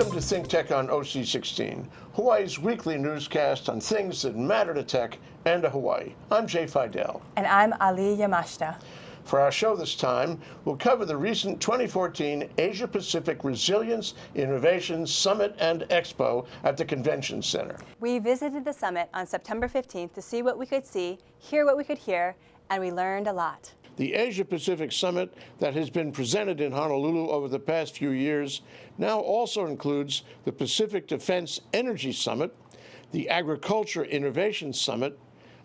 Welcome to ThinkTech on OC16, Hawaii's weekly newscast on things that matter to tech and to Hawaii. I'm Jay Fidell. And I'm Ali Yamashita. For our show this time, we'll cover the recent 2014 Asia-Pacific Resilience Innovation Summit and Expo at the Convention Center. We visited the summit on September 15th to see what we could see, hear what we could hear, and we learned a lot. The Asia-Pacific Summit that has been presented in Honolulu over the past few years now also includes the Pacific Defense Energy Summit, the Agriculture Innovation Summit,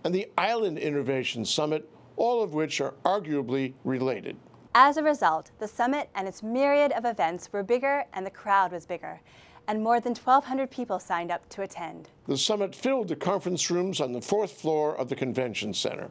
and the Island Innovation Summit, all of which are arguably related. As a result, the summit and its myriad of events were bigger and the crowd was bigger, and more than 1,200 people signed up to attend. The summit filled the conference rooms on the 4th floor of the Convention Center.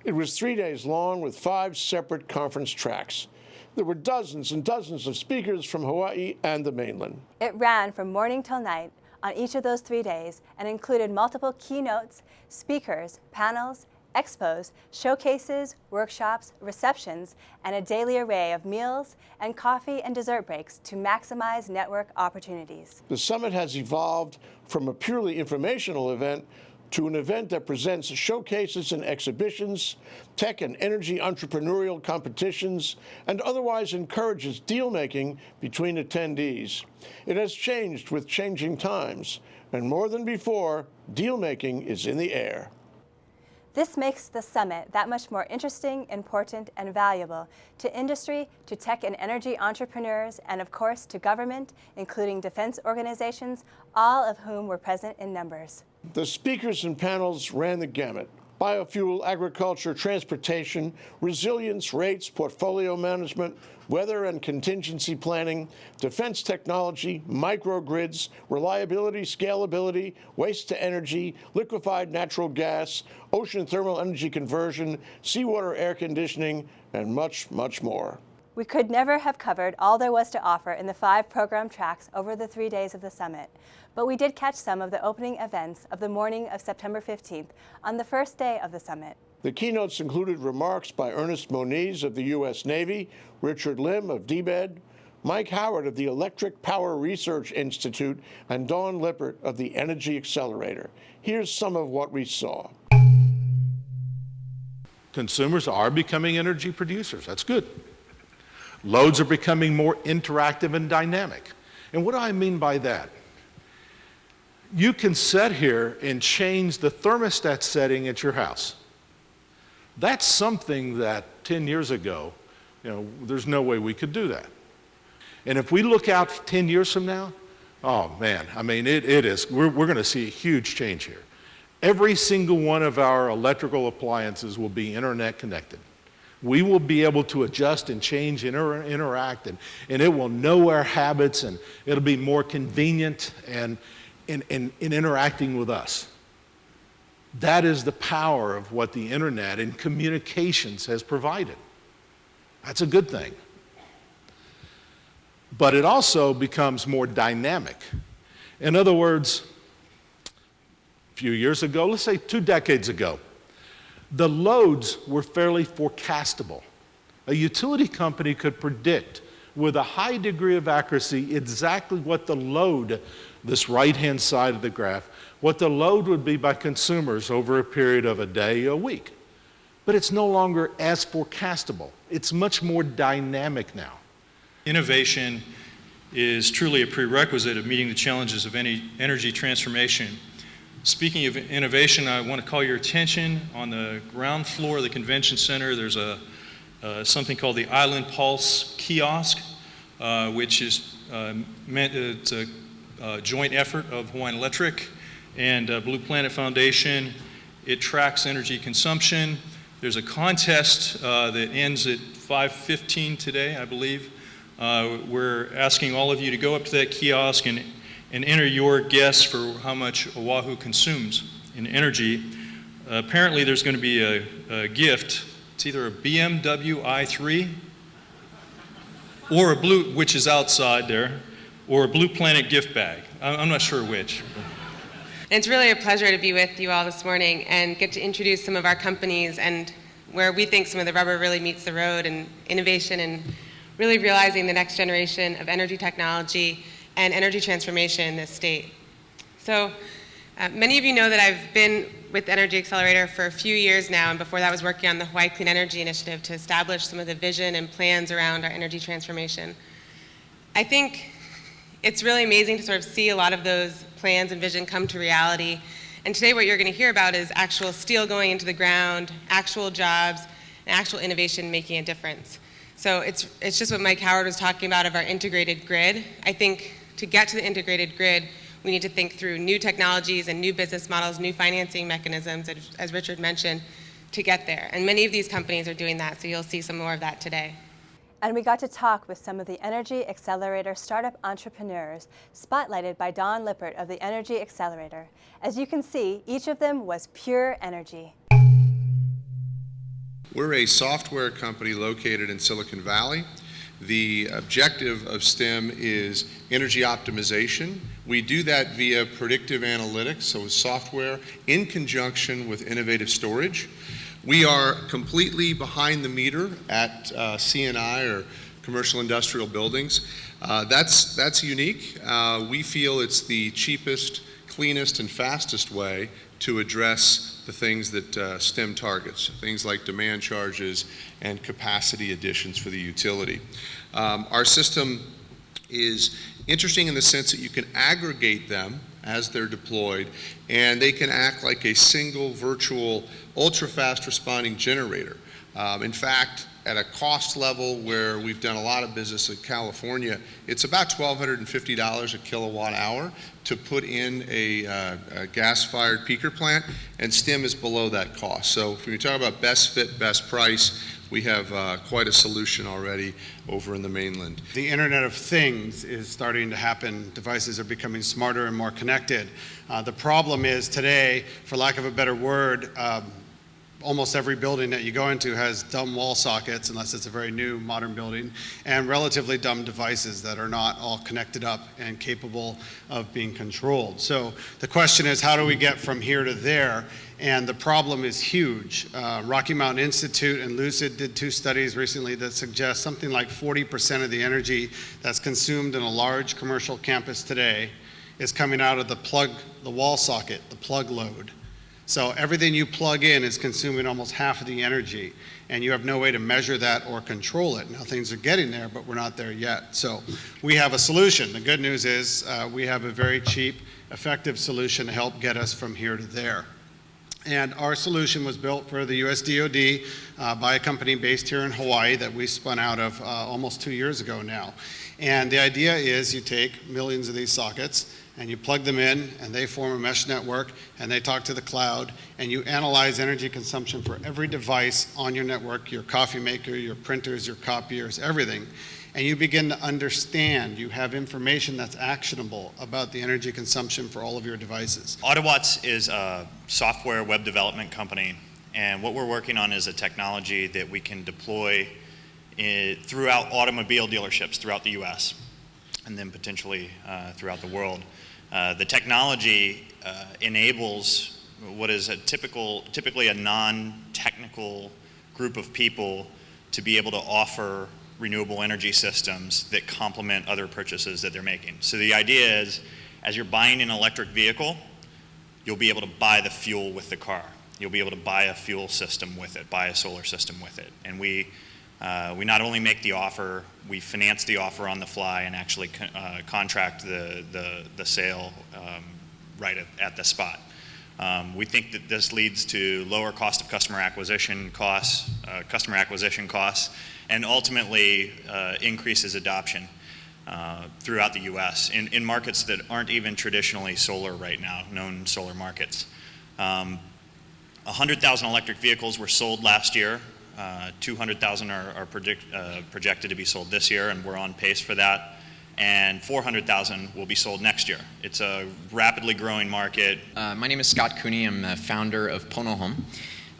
It was 3 days long with 5 separate conference tracks. There were dozens and dozens of speakers from Hawaii and the mainland. It ran from morning till night on each of those 3 days and included multiple keynotes, speakers, panels, expos, showcases, workshops, receptions, and a daily array of meals and coffee and dessert breaks to maximize network opportunities. The summit has evolved from a purely informational event to an event that presents showcases and exhibitions, tech and energy entrepreneurial competitions, and otherwise encourages deal-making between attendees. It has changed with changing times, and more than before, deal-making is in the air. This makes the summit that much more interesting, important, and valuable to industry, to tech and energy entrepreneurs, and of course to government, including defense organizations, all of whom were present in numbers. The speakers and panels ran the gamut: biofuel, agriculture, transportation, resilience, rates, portfolio management, weather and contingency planning, defense technology, microgrids, reliability, scalability, waste to energy, liquefied natural gas, ocean thermal energy conversion, seawater air conditioning, and much, much more. We could never have covered all there was to offer in the 5 program tracks over the 3 days of the summit, but we did catch some of the opening events of the morning of September 15th on the first day of the summit. The keynotes included remarks by Ernest Moniz of the U.S. Navy, Richard Lim of DBED, Mike Howard of the Electric Power Research Institute, and Dawn Lippert of the Energy Accelerator. Here's some of what we saw. Consumers are becoming energy producers. That's good. Loads are becoming more interactive and dynamic. And what do I mean by that? You can sit here and change the thermostat setting at your house. That's something that 10 years ago, there's no way we could do that. And if we look out 10 years from now, oh man, we're going to see a huge change here. Every single one of our electrical appliances will be internet connected. We will be able to adjust and change and interact, and it will know our habits, and it'll be more convenient in interacting with us. That is the power of what the internet and communications has provided. That's a good thing. But it also becomes more dynamic. In other words, a few years ago, let's say 2 decades ago, the loads were fairly forecastable. A utility company could predict with a high degree of accuracy exactly what the load, this right-hand side of the graph, what the load would be by consumers over a period of a day, a week. But it's no longer as forecastable. It's much more dynamic now. Innovation is truly a prerequisite of meeting the challenges of any energy transformation. Speaking of innovation, I want to call your attention on the ground floor of the Convention Center. There's something called the Island Pulse kiosk, which is it's a joint effort of Hawaiian Electric and Blue Planet Foundation. It tracks energy consumption. There's a contest that ends at 5:15 today, I believe. We're asking all of you to go up to that kiosk and enter your guess for how much Oahu consumes in energy. Apparently there's going to be a gift. It's either a BMW i3 or a blue, which is outside there, or a Blue Planet gift bag. I'm not sure which. It's really a pleasure to be with you all this morning and get to introduce some of our companies and where we think some of the rubber really meets the road, and innovation and really realizing the next generation of energy technology and energy transformation in this state. So many of you know that I've been with Energy Accelerator for a few years now, and before that was working on the Hawaii Clean Energy Initiative to establish some of the vision and plans around our energy transformation. I think it's really amazing to sort of see a lot of those plans and vision come to reality. And today what you're going to hear about is actual steel going into the ground, actual jobs, and actual innovation making a difference. So it's just what Mike Howard was talking about of our integrated grid. I think to get to the integrated grid, we need to think through new technologies and new business models, new financing mechanisms, as Richard mentioned, to get there. And many of these companies are doing that, so you'll see some more of that today. And we got to talk with some of the Energy Accelerator startup entrepreneurs, spotlighted by Don Lippert of the Energy Accelerator. As you can see, each of them was pure energy. We're a software company located in Silicon Valley. The objective of STEM is energy optimization. We do that via predictive analytics, so software in conjunction with innovative storage. We are completely behind the meter at C&I or commercial industrial buildings. That's unique. We feel it's the cheapest, cleanest, and fastest way to address the things that STEM targets, things like demand charges and capacity additions for the utility. Our system is interesting in the sense that you can aggregate them as they're deployed, and they can act like a single virtual ultra-fast responding generator. In fact, at a cost level where we've done a lot of business in California, it's about $1,250 a kilowatt hour to put in a gas-fired peaker plant, and STEM is below that cost. So if we talk about best fit, best price, we have quite a solution already over in the mainland. The Internet of Things is starting to happen. Devices are becoming smarter and more connected. The problem is today, for lack of a better word, almost every building that you go into has dumb wall sockets, unless it's a very new modern building, and relatively dumb devices that are not all connected up and capable of being controlled. So the question is, how do we get from here to there? And the problem is huge. Rocky Mountain Institute and Lucid did 2 studies recently that suggest something like 40% of the energy that's consumed in a large commercial campus today is coming out of the wall socket, the plug load. So everything you plug in is consuming almost half of the energy, and you have no way to measure that or control it. Now things are getting there, but we're not there yet. So we have a solution. The good news is we have a very cheap, effective solution to help get us from here to there. And our solution was built for the US DoD by a company based here in Hawaii that we spun out of almost 2 years ago now. And the idea is you take millions of these sockets and you plug them in, and they form a mesh network, and they talk to the cloud, and you analyze energy consumption for every device on your network, your coffee maker, your printers, your copiers, everything. And you begin to understand, you have information that's actionable about the energy consumption for all of your devices. Autowatts is a software web development company, and what we're working on is a technology that we can deploy throughout automobile dealerships throughout the US, and then potentially throughout the world. The technology enables what is typically a non-technical group of people to be able to offer renewable energy systems that complement other purchases that they're making. So the idea is, as you're buying an electric vehicle, you'll be able to buy the fuel with the car. You'll be able to buy a fuel system with it, buy a solar system with it. And we not only make the offer, we finance the offer on the fly and actually contract the sale right at the spot. We think that this leads to lower cost of customer acquisition costs, and ultimately increases adoption throughout the US in markets that aren't even traditionally solar right now, known solar markets. 100,000 electric vehicles were sold last year. 200,000 are projected to be sold this year, and we're on pace for that. And 400,000 will be sold next year. It's a rapidly growing market. My name is Scott Cooney. I'm the founder of Pono Home.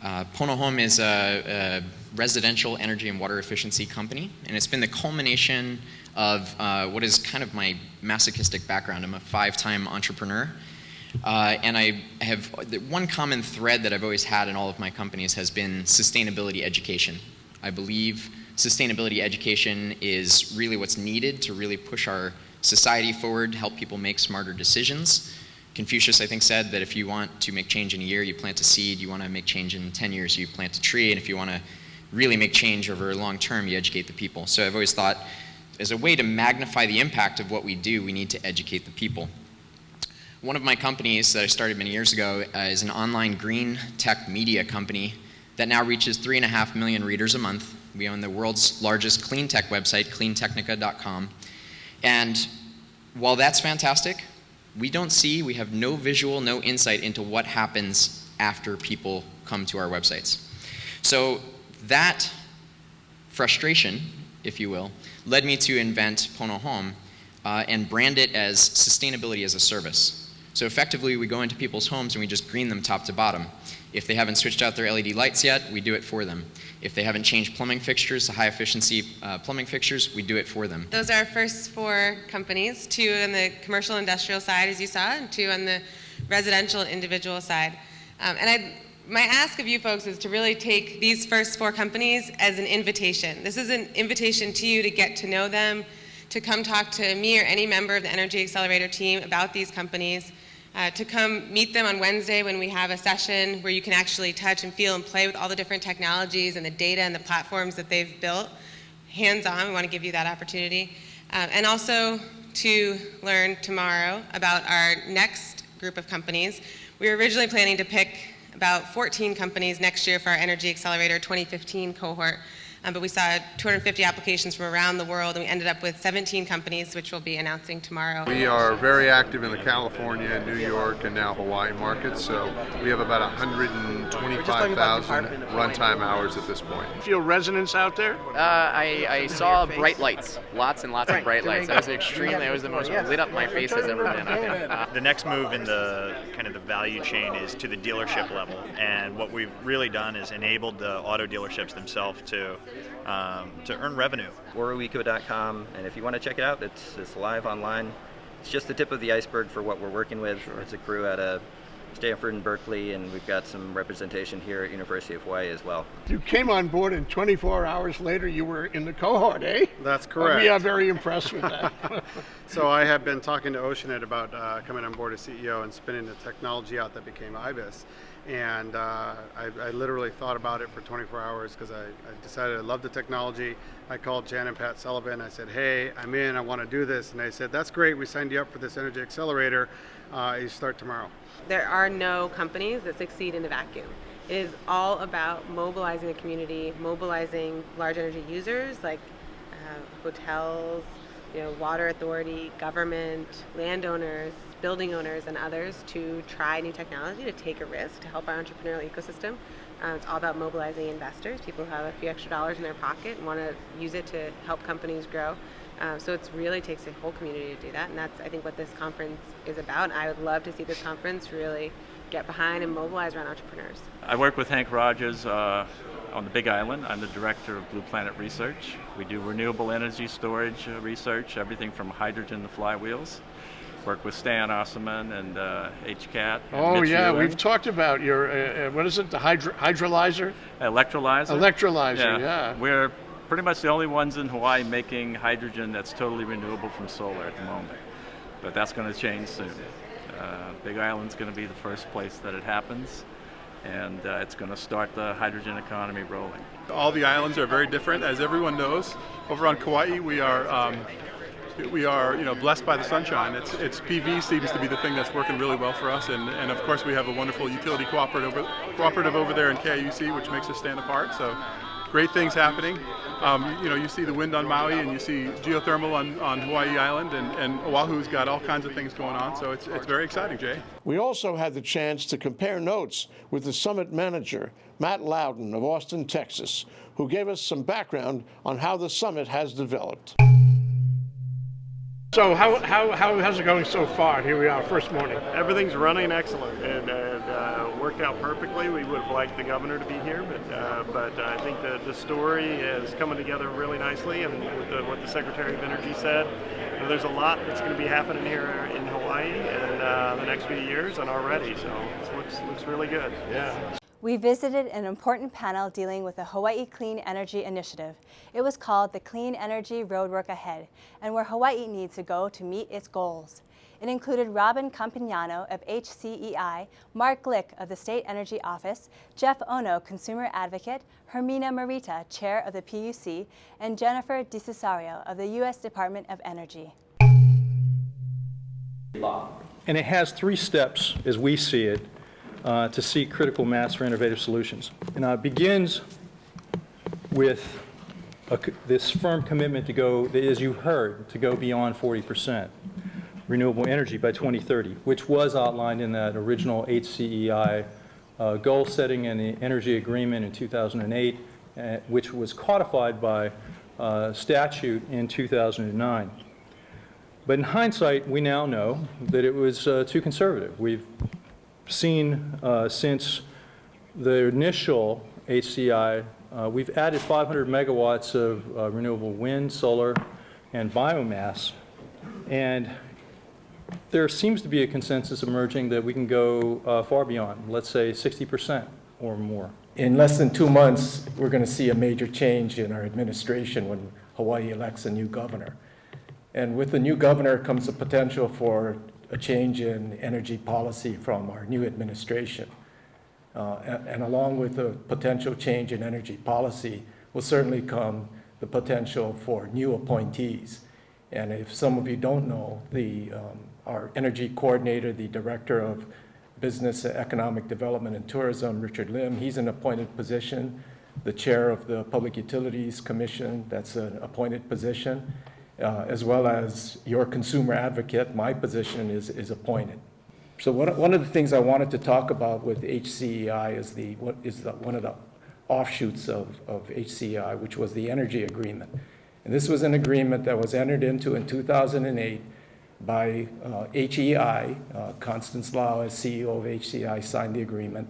Pono Home is a residential energy and water efficiency company, and it's been the culmination of what is kind of my masochistic background. I'm a 5-time entrepreneur. And I have one common thread that I've always had in all of my companies has been sustainability education. I believe sustainability education is really what's needed to really push our society forward, help people make smarter decisions. Confucius, I think, said that if you want to make change in a year, you plant a seed. You want to make change in 10 years, you plant a tree. And if you want to really make change over long term, you educate the people. So I've always thought, as a way to magnify the impact of what we do, we need to educate the people. One of my companies that I started many years ago is an online green tech media company that now reaches 3.5 million readers a month. We own the world's largest clean tech website, cleantechnica.com. And while that's fantastic, we have no visual, no insight into what happens after people come to our websites. So that frustration, if you will, led me to invent Pono Home and brand it as sustainability as a service. So effectively, we go into people's homes and we just green them top to bottom. If they haven't switched out their LED lights yet, we do it for them. If they haven't changed plumbing fixtures to high efficiency plumbing fixtures, we do it for them. Those are our first 4 companies, 2 on the commercial industrial side, as you saw, and 2 on the residential individual side. My ask of you folks is to really take these first 4 companies as an invitation. This is an invitation to you to get to know them, to come talk to me or any member of the Energy Accelerator team about these companies, to come meet them on Wednesday when we have a session where you can actually touch and feel and play with all the different technologies and the data and the platforms that they've built. Hands-on, we want to give you that opportunity. And also to learn tomorrow about our next group of companies. We were originally planning to pick about 14 companies next year for our Energy Accelerator 2015 cohort. But we saw 250 applications from around the world, and we ended up with 17 companies, which we'll be announcing tomorrow. We are very active in the California, New York, and now Hawaii markets, so we have about 125,000 runtime hours at this point. Feel resonance out there? I saw bright lights, lots and lots of bright lights. It was the most lit up my face has ever been, I think. The next move in the kind of the value chain is to the dealership level, and what we've really done is enabled the auto dealerships themselves to earn revenue. Waraweco.com, and if you want to check it out, it's live online. It's just the tip of the iceberg for what we're working with. It's a crew at Stanford and Berkeley, and we've got some representation here at University of Hawaii as well. You came on board and 24 hours later you were in the cohort, eh? That's correct. We are very impressed with that. So I have been talking to Oceanit about coming on board as CEO and spinning the technology out that became IBIS. And I literally thought about it for 24 hours because I decided I love the technology. I called Jan and Pat Sullivan. I said, hey, I'm in, I want to do this. And they said, that's great, we signed you up for this Energy Accelerator. You start tomorrow. There are no companies that succeed in a vacuum. It is all about mobilizing the community, mobilizing large energy users like hotels, water authority, government, landowners, building owners, and others to try new technology, to take a risk, to help our entrepreneurial ecosystem. It's all about mobilizing investors, people who have a few extra dollars in their pocket and want to use it to help companies grow. So it really takes a whole community to do that, and that's, I think, what this conference is about. And I would love to see this conference really get behind and mobilize around entrepreneurs. I work with Hank Rogers on the Big Island. I'm the director of Blue Planet Research. We do renewable energy storage research, everything from hydrogen to flywheels. Work with Stan Osserman and HCAT. Oh, Mitch yeah, Ewing. we've talked about your, what is it, the hydrolyzer? Electrolyzer. Electrolyzer, yeah. We're pretty much the only ones in Hawaii making hydrogen that's totally renewable from solar at the moment. But that's going to change soon. Big Island's going to be the first place that it happens, and it's going to start the hydrogen economy rolling. All the islands are very different, as everyone knows. Over on Kauai, we are blessed by the sunshine. It's PV seems to be the thing that's working really well for us, and of course we have a wonderful utility cooperative over there in KIUC, which makes us stand apart. So great things happening. You see the wind on Maui, and you see geothermal on Hawaii Island, and Oahu's got all kinds of things going on. So it's very exciting, Jay. We also had the chance to compare notes with the summit manager, Matt Loudon of Austin, Texas, who gave us some background on how the summit has developed. So how's it going so far? Here we are, first morning. Everything's running excellent, and worked out perfectly. We would have liked the governor to be here, but I think the story is coming together really nicely, and with what the Secretary of Energy said, there's a lot that's going to be happening here in Hawaii in the next few years and already, so it looks really good. Yeah. We visited an important panel dealing with the Hawaii Clean Energy Initiative. It was called the Clean Energy Roadwork Ahead, and where Hawaii needs to go to meet its goals. It included Robin Campagnano of HCEI, Mark Glick of the State Energy Office, Jeff Ono, Consumer Advocate, Hermina Marita, Chair of the PUC, and Jennifer DiCesario of the U.S. Department of Energy. And it has 3 steps, as we see it, to seek critical mass for innovative solutions. And it begins with this firm commitment to go, as you heard, to go beyond 40% renewable energy by 2030, which was outlined in that original HCEI goal setting and the energy agreement in 2008, which was codified by statute in 2009. But in hindsight, we now know that it was too conservative. We've seen since the initial HCI, we've added 500 megawatts of renewable wind, solar, and biomass. And there seems to be a consensus emerging that we can go far beyond, let's say 60% or more. In less than 2 months, we're going to see a major change in our administration when Hawaii elects a new governor. And with the new governor comes the potential for a change in energy policy from our new administration. And along with the potential change in energy policy will certainly come the potential for new appointees. And if some of you don't know, our energy coordinator, the director of Business, Economic Development and Tourism, Richard Lim, he's an appointed position. The chair of the Public Utilities Commission, that's an appointed position, as well as your consumer advocate, my position is appointed. So one of the things I wanted to talk about with HCEI is one of the offshoots of HCEI, which was the energy agreement. And this was an agreement that was entered into in 2008 by HEI. Constance Lau, as CEO of HCEI, signed the agreement.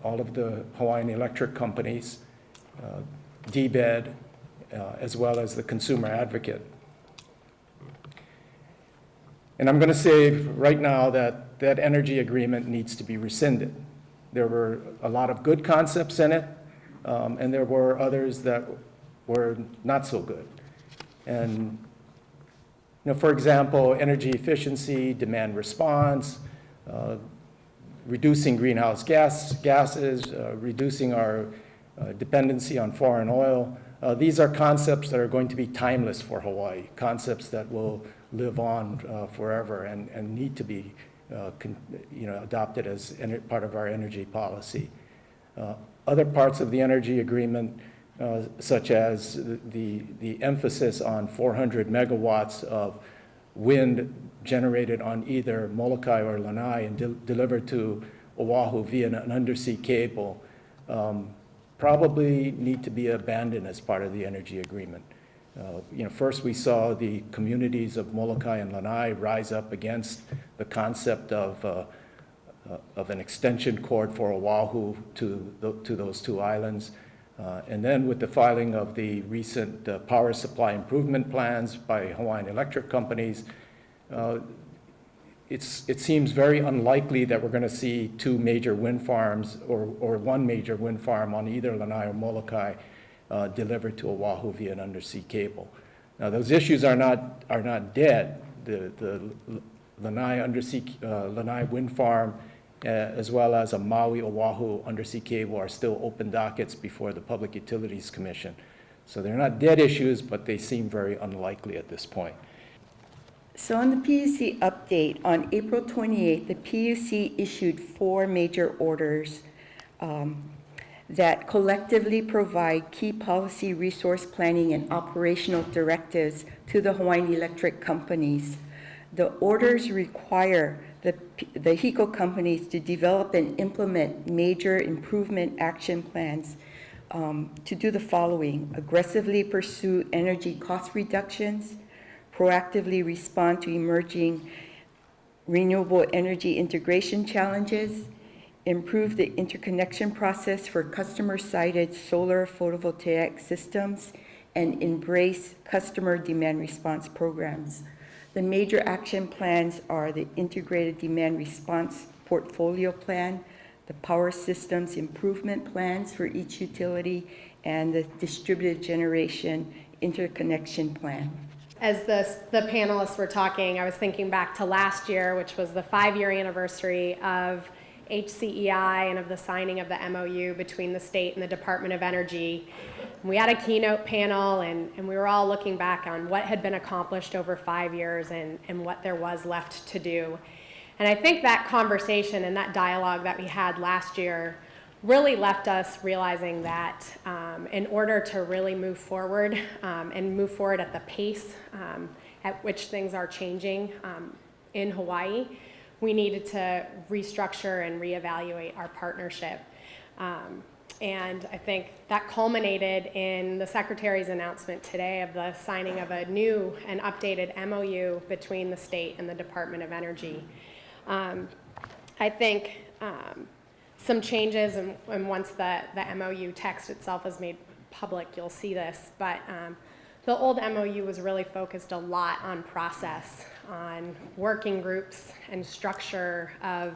All of the Hawaiian electric companies, DBED, as well as the consumer advocate. And I'm going to say right now that that energy agreement needs to be rescinded. There were a lot of good concepts in it, and there were others that were not so good. And for example, energy efficiency, demand response, reducing greenhouse gases, reducing our dependency on foreign oil. These are concepts that are going to be timeless for Hawaii, concepts that will live on forever and need to be adopted as part of our energy policy. Other parts of the energy agreement, such as the emphasis on 400 megawatts of wind generated on either Molokai or Lanai and delivered to Oahu via an undersea cable, probably need to be abandoned as part of the energy agreement. First we saw the communities of Molokai and Lanai rise up against the concept of an extension cord for Oahu to those 2 islands. And then with the filing of the recent power supply improvement plans by Hawaiian electric companies, it seems very unlikely that we're going to see 2 major wind farms or 1 major wind farm on either Lanai or Molokai delivered to Oahu via an undersea cable. Now those issues are not dead. The Lanai wind farm, as well as a Maui Oahu undersea cable, are still open dockets before the Public Utilities Commission. So they're not dead issues, but they seem very unlikely at this point. So on the PUC update, on April 28th, the PUC issued 4 major orders that collectively provide key policy, resource planning, and operational directives to the Hawaiian electric companies. The orders require the HECO companies to develop and implement major improvement action plans to do the following: aggressively pursue energy cost reductions, proactively respond to emerging renewable energy integration challenges, improve the interconnection process for customer-sited solar photovoltaic systems, and embrace customer demand response programs. The major action plans are the Integrated Demand Response Portfolio Plan, the power systems improvement plans for each utility, and the distributed generation interconnection plan. As the panelists were talking, I was thinking back to last year, which was the 5-year anniversary of HCEI and of the signing of the MOU between the state and the Department of Energy. We had a keynote panel, and we were all looking back on what had been accomplished over 5 years and what there was left to do. And I think that conversation and that dialogue that we had last year really left us realizing that in order to really move forward and move forward at the pace at which things are changing in Hawaii, we needed to restructure and reevaluate our partnership. And I think that culminated in the Secretary's announcement today of the signing of a new and updated MOU between the state and the Department of Energy. I think some changes, and once the MOU text itself is made public, you'll see this, but the old MOU was really focused a lot on process, on working groups and structure of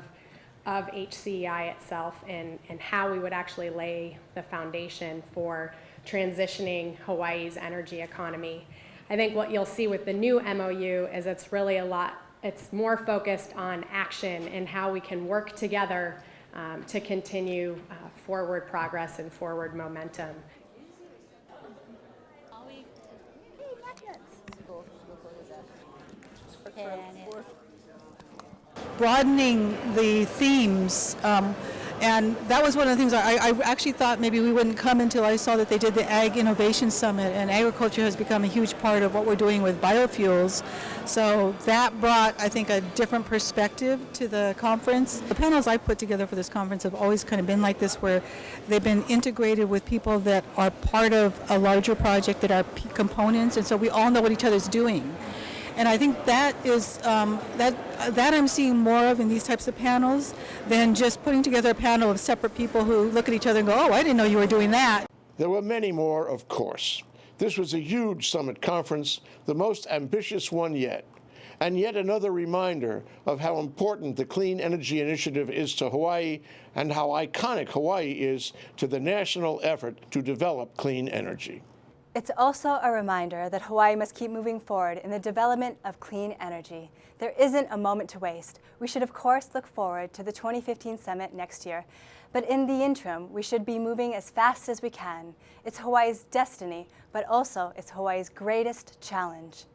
HCEI itself, and how we would actually lay the foundation for transitioning Hawaii's energy economy. I think what you'll see with the new MOU is it's really it's more focused on action and how we can work together to continue forward progress and forward momentum. Broadening the themes, and that was one of the things I actually thought maybe we wouldn't come until I saw that they did the Ag Innovation Summit, and agriculture has become a huge part of what we're doing with biofuels. So that brought, I think, a different perspective to the conference. The panels I put together for this conference have always kind of been like this, where they've been integrated with people that are part of a larger project that are components, and so we all know what each other's doing. And I think that is that I'm seeing more of in these types of panels than just putting together a panel of separate people who look at each other and go, oh, I didn't know you were doing that. There were many more, of course. This was a huge summit conference, the most ambitious one yet, and yet another reminder of how important the Clean Energy Initiative is to Hawaii and how iconic Hawaii is to the national effort to develop clean energy. It's also a reminder that Hawaii must keep moving forward in the development of clean energy. There isn't a moment to waste. We should, of course, look forward to the 2015 summit next year. But in the interim, we should be moving as fast as we can. It's Hawaii's destiny, but also it's Hawaii's greatest challenge.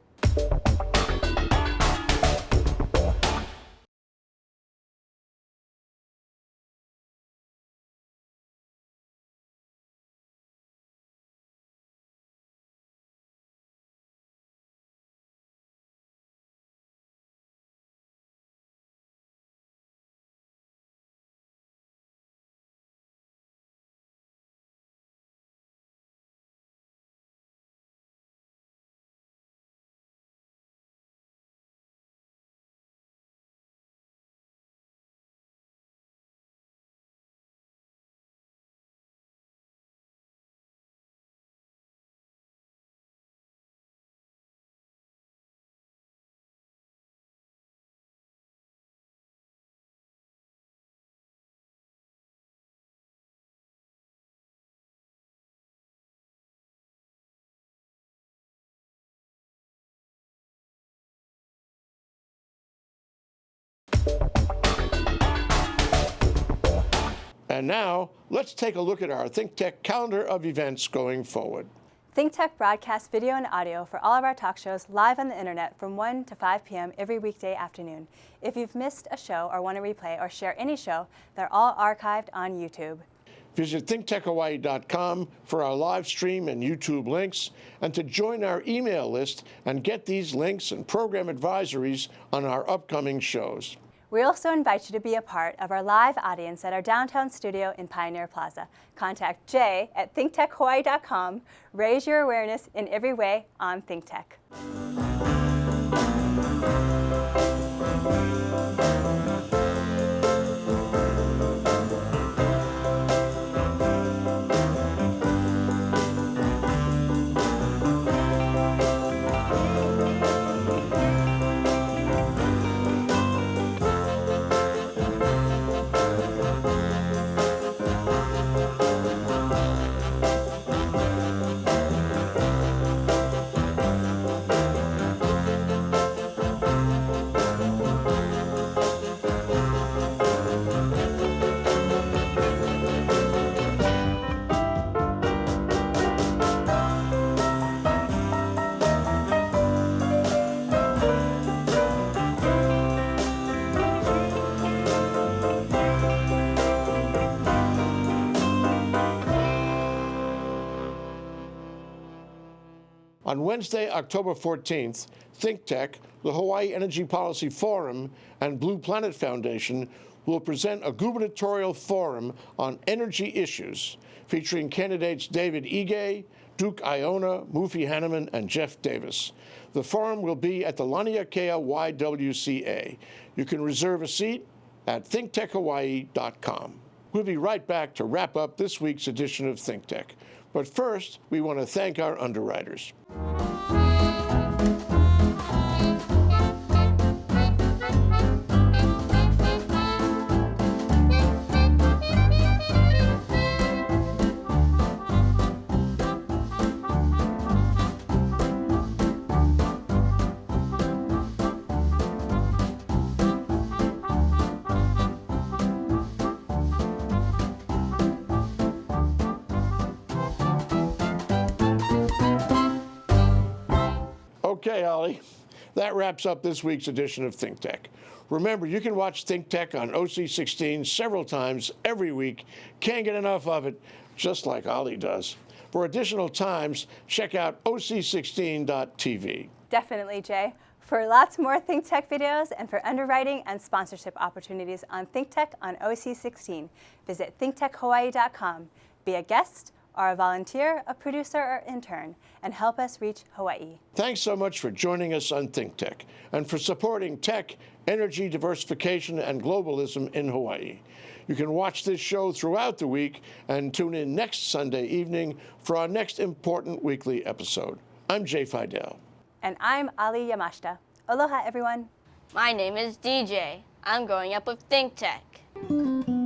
And now, let's take a look at our ThinkTech calendar of events going forward. ThinkTech broadcasts video and audio for all of our talk shows live on the internet from 1 to 5 p.m. every weekday afternoon. If you've missed a show or want to replay or share any show, they're all archived on YouTube. Visit thinktechhawaii.com for our live stream and YouTube links, and to join our email list and get these links and program advisories on our upcoming shows. We also invite you to be a part of our live audience at our downtown studio in Pioneer Plaza. Contact Jay at thinktechhawaii.com. Raise your awareness in every way on ThinkTech. On Wednesday, October 14th, ThinkTech, the Hawaii Energy Policy Forum, and Blue Planet Foundation will present a gubernatorial forum on energy issues featuring candidates David Ige, Duke Iona, Mufi Hanneman, and Jeff Davis. The forum will be at the Laniakea YWCA. You can reserve a seat at thinktechhawaii.com. We'll be right back to wrap up this week's edition of ThinkTech. But first, we want to thank our underwriters. Okay, Ali, that wraps up this week's edition of ThinkTech. Remember, you can watch ThinkTech on OC16 several times every week. Can't get enough of it, just like Ali does. For additional times, check out OC16.tv. Definitely, Jay. For lots more ThinkTech videos and for underwriting and sponsorship opportunities on ThinkTech on OC16, visit thinktechhawaii.com. Be a guest or a volunteer, a producer, or intern, and help us reach Hawaii. Thanks so much for joining us on ThinkTech and for supporting tech, energy diversification, and globalism in Hawaii. You can watch this show throughout the week and tune in next Sunday evening for our next important weekly episode. I'm Jay Fidell. And I'm Ali Yamashita. Aloha, everyone. My name is DJ. I'm growing up with ThinkTech.